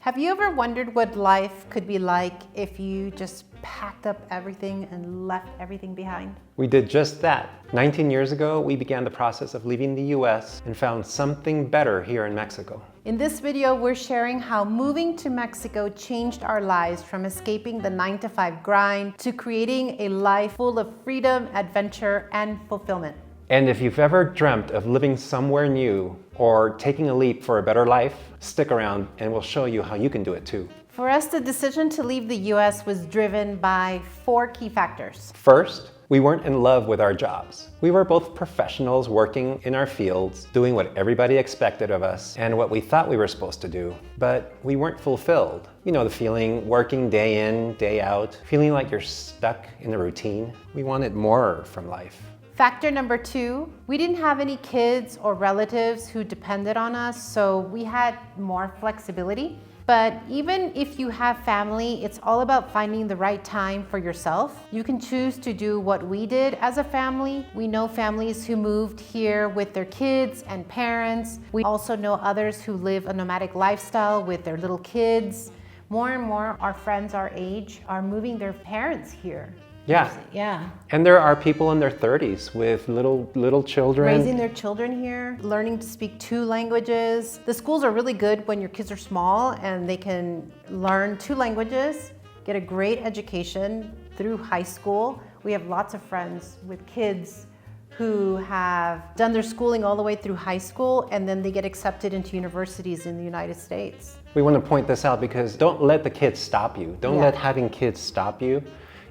Have you ever wondered what life could be like if you just packed up everything and left everything behind? We did just that. 19 years ago, we began the process of leaving the US and found something better here in Mexico. In this video, we're sharing how moving to Mexico changed our lives from escaping the 9-to-5 grind to creating a life full of freedom, adventure, and fulfillment. And if you've ever dreamt of living somewhere new or taking a leap for a better life, stick around and we'll show you how you can do it too. For us, the decision to leave the US was driven by 4 key factors. First, we weren't in love with our jobs. We were both professionals working in our fields, doing what everybody expected of us and what we thought we were supposed to do, but we weren't fulfilled. You know the feeling, working day in, day out, feeling like you're stuck in a routine. We wanted more from life. Factor number 2, we didn't have any kids or relatives who depended on us, so we had more flexibility. But even if you have family, it's all about finding the right time for yourself. You can choose to do what we did as a family. We know families who moved here with their kids and parents. We also know others who live a nomadic lifestyle with their little kids. More and more, our friends our age are moving their parents here. Yeah. And there are people in their 30s with little children. Raising their children here, learning to speak 2 languages. The schools are really good when your kids are small and they can learn 2 languages, get a great education through high school. We have lots of friends with kids who have done their schooling all the way through high school and then they get accepted into universities in the United States. We want to point this out because don't let the kids stop you. Don't let having kids stop you.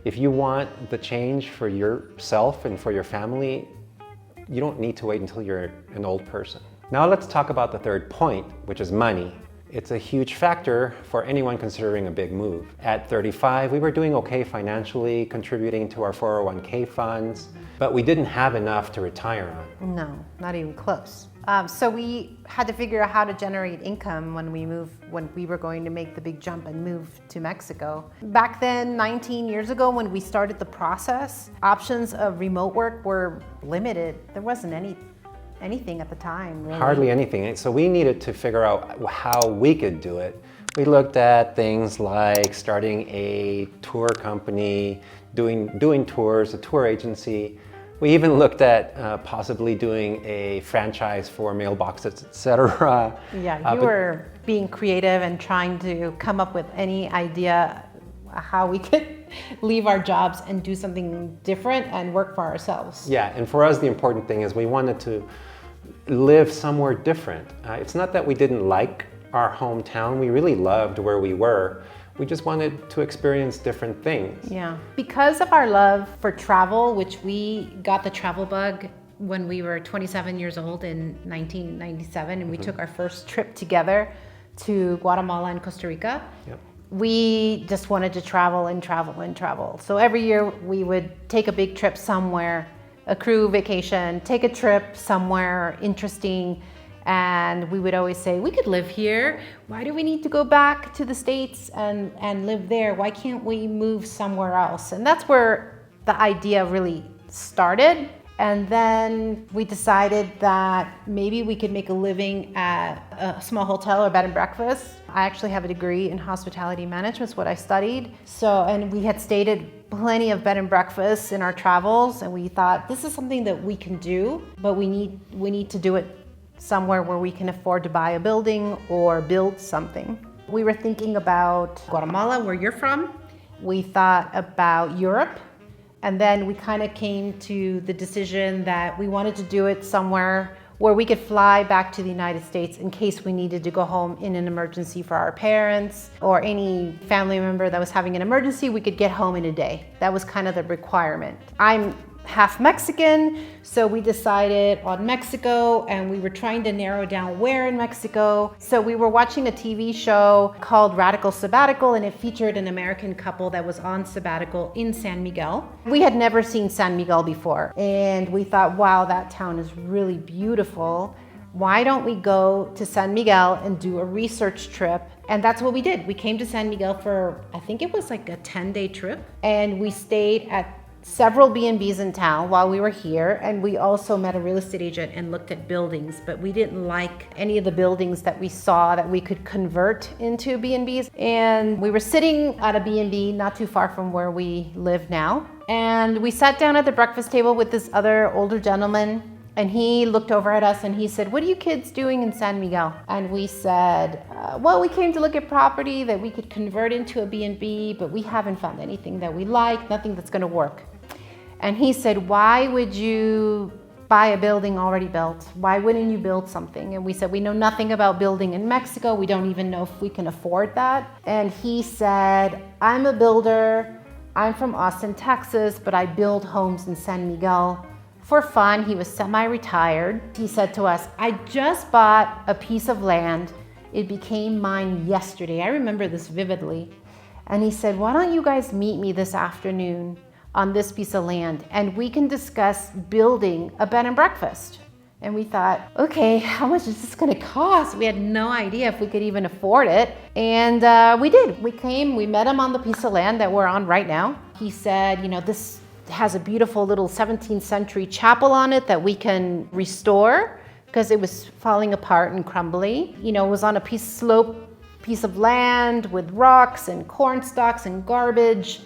If you want the change for yourself and for your family, you don't need to wait until you're an old person. Now let's talk about the third point, which is money. It's a huge factor for anyone considering a big move. At 35, we were doing okay financially, contributing to our 401k funds, but we didn't have enough to retire on. No, not even close. So we had to figure out how to generate income when we were going to make the big jump and move to Mexico. Back then, 19 years ago, when we started the process, options of remote work were limited. There wasn't anything at the time, really. Hardly anything. So we needed to figure out how we could do it. We looked at things like starting a tour company, doing tours, a tour agency. We even looked at possibly doing a franchise for mailboxes, etc. Yeah, you were being creative and trying to come up with any idea how we could leave our jobs and do something different and work for ourselves. Yeah, and for us the important thing is we wanted to live somewhere different. It's not that we didn't like our hometown, we really loved where we were. We just wanted to experience different things. Yeah. Because of our love for travel, which we got the travel bug when we were 27 years old in 1997, and we took our first trip together to Guatemala and Costa Rica. Yep. We just wanted to travel and travel and travel. So every year we would take a big trip somewhere, a crew vacation, take a trip somewhere interesting. And we would always say, we could live here. Why do we need to go back to the States and live there? Why can't we move somewhere else? And that's where the idea really started. And then we decided that maybe we could make a living at a small hotel or bed and breakfast. I actually have a degree in hospitality management, is what I studied. And we had stayed at plenty of bed and breakfasts in our travels. And we thought, this is something that we can do, but we need to do it somewhere where we can afford to buy a building or build something. We were thinking about Guatemala, where you're from. We thought about Europe, and then we kind of came to the decision that we wanted to do it somewhere where we could fly back to the United States in case we needed to go home in an emergency for our parents or any family member that was having an emergency, we could get home in a day. That was kind of the requirement. I'm half Mexican, so we decided on Mexico, and we were trying to narrow down where in Mexico. So we were watching a TV show called Radical Sabbatical, and it featured an American couple that was on sabbatical in San Miguel. We had never seen San Miguel before, and we thought, wow, that town is really beautiful. Why don't we go to San Miguel and do a research trip? And that's what we did. We came to San Miguel for, I think it was like a 10-day trip, and we stayed at several B&Bs in town while we were here, and we also met a real estate agent and looked at buildings, but we didn't like any of the buildings that we saw that we could convert into B&Bs. And we were sitting at a B&B not too far from where we live now, and we sat down at the breakfast table with this other older gentleman, and he looked over at us and he said, "What are you kids doing in San Miguel?" And we said, well, we came to look at property that we could convert into a B&B, but we haven't found anything that we like, nothing that's gonna work. And he said, "Why would you buy a building already built? Why wouldn't you build something?" And we said, "We know nothing about building in Mexico. We don't even know if we can afford that." And he said, "I'm a builder. I'm from Austin, Texas, but I build homes in San Miguel for fun." He was semi-retired. He said to us, "I just bought a piece of land. It became mine yesterday." I remember this vividly. And he said, "Why don't you guys meet me this afternoon on this piece of land and we can discuss building a bed and breakfast?" And we thought, okay, how much is this gonna cost? We had no idea if we could even afford it. And we did. We came, we met him on the piece of land that we're on right now. He said, "This has a beautiful little 17th century chapel on it that we can restore because it was falling apart and crumbly. It was on a slope piece of land with rocks and corn stalks and garbage."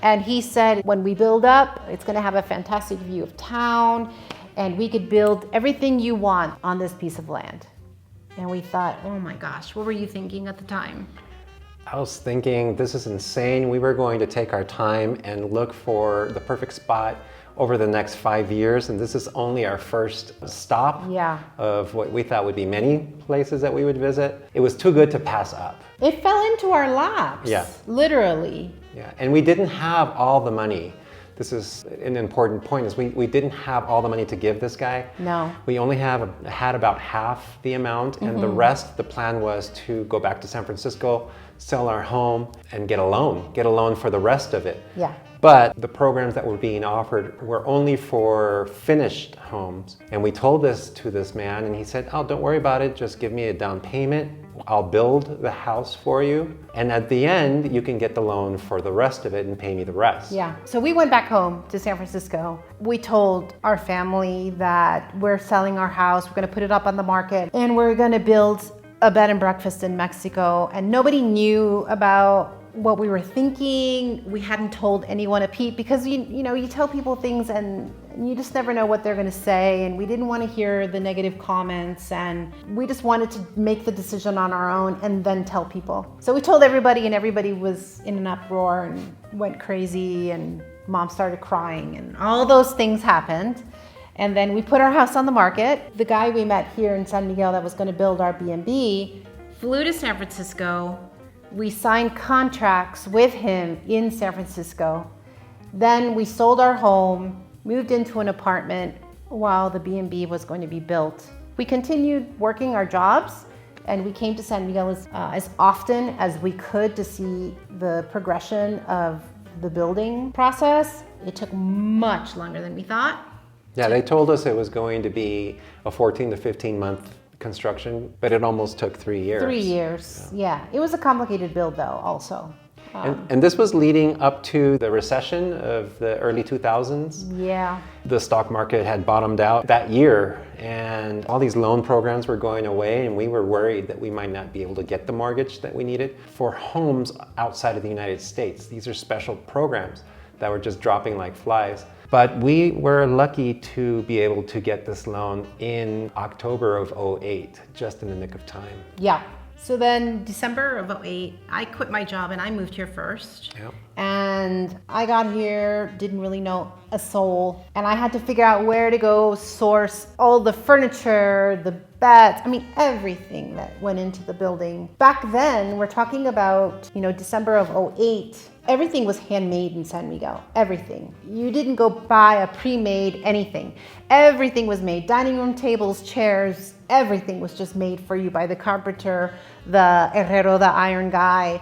And he said, "When we build up, it's gonna have a fantastic view of town and we could build everything you want on this piece of land." And we thought, oh my gosh, what were you thinking at the time? I was thinking, this is insane. We were going to take our time and look for the perfect spot over the next 5 years, and this is only our first stop of what we thought would be many places that we would visit. It was too good to pass up. It fell into our laps, literally. Yeah, and we didn't have all the money. This is an important point, is we didn't have all the money to give this guy. No. We only had about half the amount, and the rest, the plan was to go back to San Francisco, sell our home, and get a loan for the rest of it. Yeah. But the programs that were being offered were only for finished homes. And we told this to this man, and he said, "Oh, don't worry about it, just give me a down payment. I'll build the house for you. And at the end, you can get the loan for the rest of it and pay me the rest." Yeah, so we went back home to San Francisco. We told our family that we're selling our house, we're gonna put it up on the market, and we're gonna build a bed and breakfast in Mexico. And nobody knew about what we were thinking. We hadn't told anyone at Pete because you tell people things and you just never know what they're going to say, and we didn't want to hear the negative comments, and we just wanted to make the decision on our own and then tell people. So we told everybody, and everybody was in an uproar and went crazy, and Mom started crying, and all those things happened. And then we put our house on the market. The guy we met here in San Miguel that was going to build our B&B flew to San Francisco. We signed contracts with him in San Francisco. Then we sold our home, moved into an apartment while the B&B was going to be built. We continued working our jobs, and we came to San Miguel as often as we could to see the progression of the building process. It took much longer than we thought. Yeah, they told us it was going to be a 14 to 15 month construction, but it almost took 3 years. 3 years, yeah. It was a complicated build though, also. And this was leading up to the recession of the early 2000s. Yeah. The stock market had bottomed out that year, and all these loan programs were going away, and we were worried that we might not be able to get the mortgage that we needed for homes outside of the United States. These are special programs that were just dropping like flies. But we were lucky to be able to get this loan in October of 2008, just in the nick of time. Yeah. So then December of 2008, I quit my job and I moved here first. Yeah. And I got here, didn't really know a soul. And I had to figure out where to go source all the furniture, the beds, everything that went into the building. Back then, we're talking about, December of 2008. Everything was handmade in San Miguel, everything. You didn't go buy a pre-made anything. Everything was made, dining room tables, chairs, everything was just made for you by the carpenter, the herrero, the iron guy,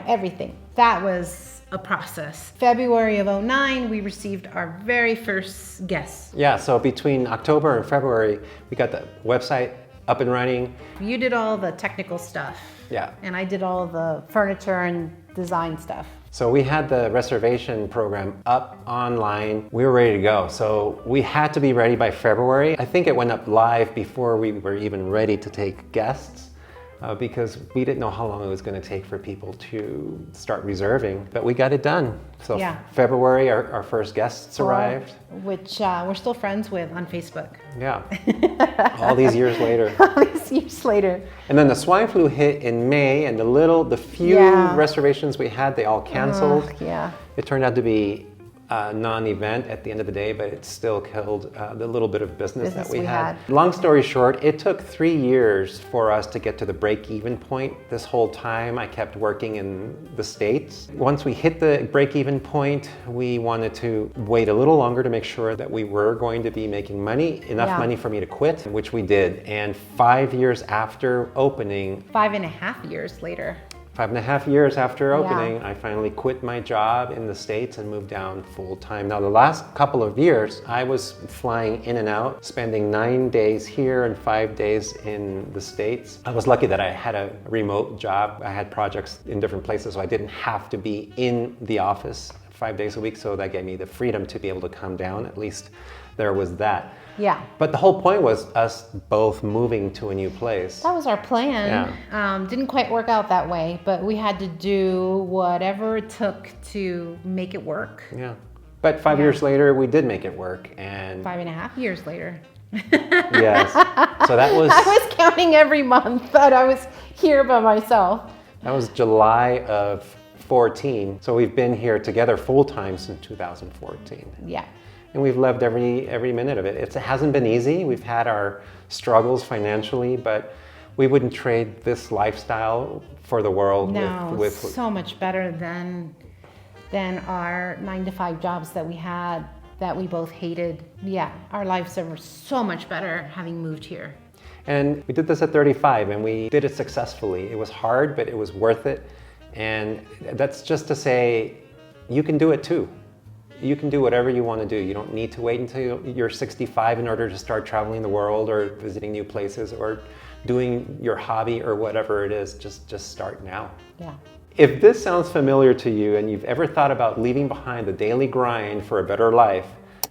everything. That was a process. February of 2009, we received our very first guests. Yeah, so between October and February, we got the website up and running. You did all the technical stuff. Yeah. And I did all the furniture and design stuff. So we had the reservation program up online. We were ready to go. So we had to be ready by February. I think it went up live before we were even ready to take guests. Because we didn't know how long it was going to take for people to start reserving, but we got it done. So Yeah. February, our first guests arrived. Which we're still friends with on Facebook. Yeah, all these years later. All these years later. And then the swine flu hit in May, and the few Yeah. reservations we had, they all canceled. Yeah. It turned out to be a non-event at the end of the day, but it still killed the little bit of business that we had. Long story short, it took 3 years for us to get to the break-even point. This whole time I kept working in the States. Once we hit the break-even point, we wanted to wait a little longer to make sure that we were going to be making money, enough money for me to quit, which we did. And 5 years after opening, 5.5 years later. 5.5 years after opening, I finally quit my job in the States and moved down full time. Now, the last couple of years, I was flying in and out, spending 9 days here and 5 days in the States. I was lucky that I had a remote job. I had projects in different places, so I didn't have to be in the office 5 days a week, so that gave me the freedom to be able to come down. At least there was that. Yeah. But the whole point was us both moving to a new place. That was our plan. Didn't quite work out that way, but we had to do whatever it took to make it work. Yeah. But 5 years later, we did make it work. And 5.5 years later. yes. So that was... I was counting every month that I was here by myself. That was July of 14. So we've been here together full time since 2014. Yeah. And we've loved every minute of it. It hasn't been easy. We've had our struggles financially, but we wouldn't trade this lifestyle for the world. No, with so much better than our 9-to-5 jobs that we had that we both hated. Yeah, our lives are so much better having moved here. And we did this at 35, and we did it successfully. It was hard, but it was worth it. And that's just to say, you can do it too. You can do whatever you want to do. You don't need to wait until you're 65 in order to start traveling the world or visiting new places or doing your hobby or whatever it is. Just start now. Yeah. If this sounds familiar to you and you've ever thought about leaving behind the daily grind for a better life,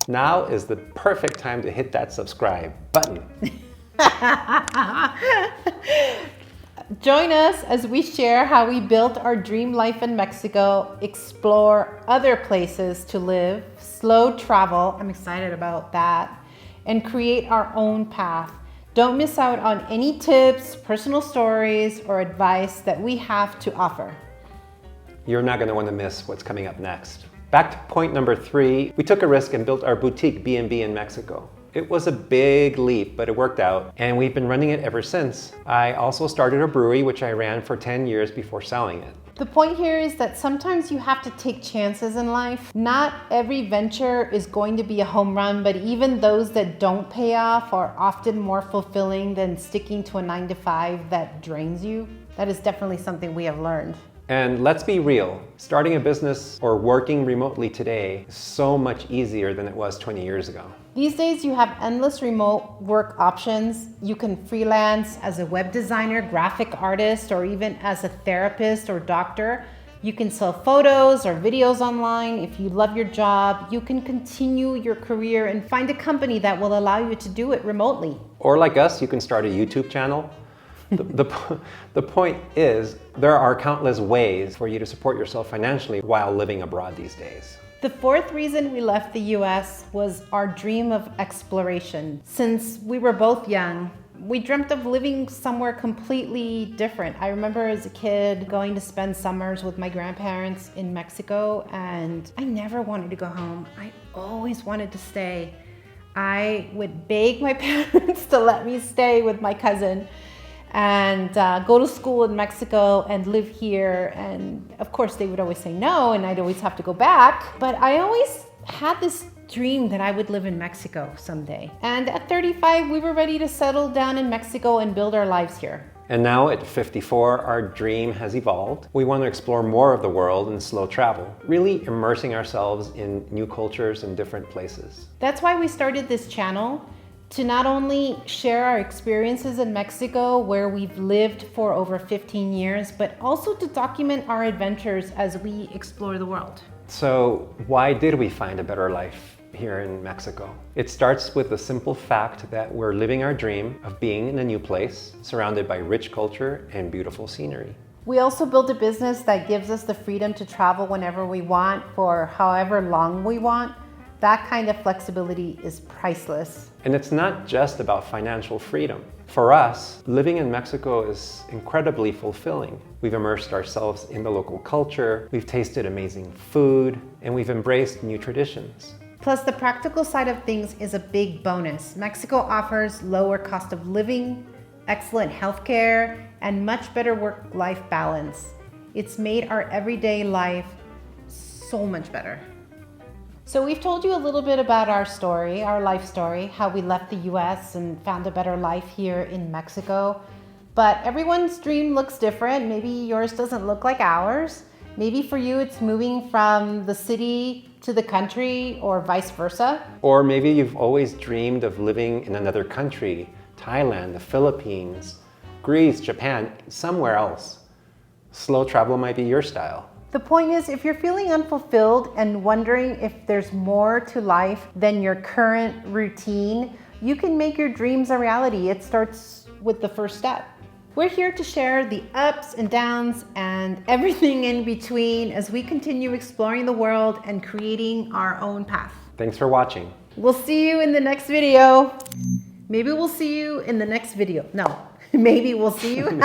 now is the perfect time to hit that subscribe button. Join us as we share how we built our dream life in Mexico, explore other places to live, slow travel, I'm excited about that, and create our own path. Don't miss out on any tips, personal stories, or advice that we have to offer. You're not going to want to miss what's coming up next. Back to point number 3, we took a risk and built our boutique B&B in Mexico. It was a big leap, but it worked out, and we've been running it ever since. I also started a brewery, which I ran for 10 years before selling it. The point here is that sometimes you have to take chances in life. Not every venture is going to be a home run, but even those that don't pay off are often more fulfilling than sticking to a 9-to-5 that drains you. That is definitely something we have learned. And let's be real, starting a business or working remotely today is so much easier than it was 20 years ago. These days you have endless remote work options. You can freelance as a web designer, graphic artist, or even as a therapist or doctor. You can sell photos or videos online. If you love your job, you can continue your career and find a company that will allow you to do it remotely. Or like us, you can start a YouTube channel. The point is, there are countless ways for you to support yourself financially while living abroad these days. The fourth reason we left the US was our dream of exploration. Since we were both young, we dreamt of living somewhere completely different. I remember as a kid going to spend summers with my grandparents in Mexico, and I never wanted to go home. I always wanted to stay. I would beg my parents to let me stay with my cousin and go to school in Mexico and live here. And of course they would always say no, and I'd always have to go back. But I always had this dream that I would live in Mexico someday. And at 35, we were ready to settle down in Mexico and build our lives here. And now at 54, our dream has evolved. We want to explore more of the world and slow travel, really immersing ourselves in new cultures and different places. That's why we started this channel, to not only share our experiences in Mexico, where we've lived for over 15 years, but also to document our adventures as we explore the world. So why did we find a better life here in Mexico? It starts with the simple fact that we're living our dream of being in a new place, surrounded by rich culture and beautiful scenery. We also built a business that gives us the freedom to travel whenever we want, for however long we want. That kind of flexibility is priceless. And it's not just about financial freedom. For us, living in Mexico is incredibly fulfilling. We've immersed ourselves in the local culture, we've tasted amazing food, and we've embraced new traditions. Plus, the practical side of things is a big bonus. Mexico offers lower cost of living, excellent healthcare, and much better work-life balance. It's made our everyday life so much better. So we've told you a little bit about our story, our life story, how we left the US and found a better life here in Mexico. But everyone's dream looks different. Maybe yours doesn't look like ours. Maybe for you it's moving from the city to the country, or vice versa. Or maybe you've always dreamed of living in another country, Thailand, the Philippines, Greece, Japan, somewhere else. Slow travel might be your style. The point is, if you're feeling unfulfilled and wondering if there's more to life than your current routine, you can make your dreams a reality. It starts with the first step. We're here to share the ups and downs and everything in between as we continue exploring the world and creating our own path. Thanks for watching. We'll see you in the next video. Maybe we'll see you in the next video. No, maybe we'll see you.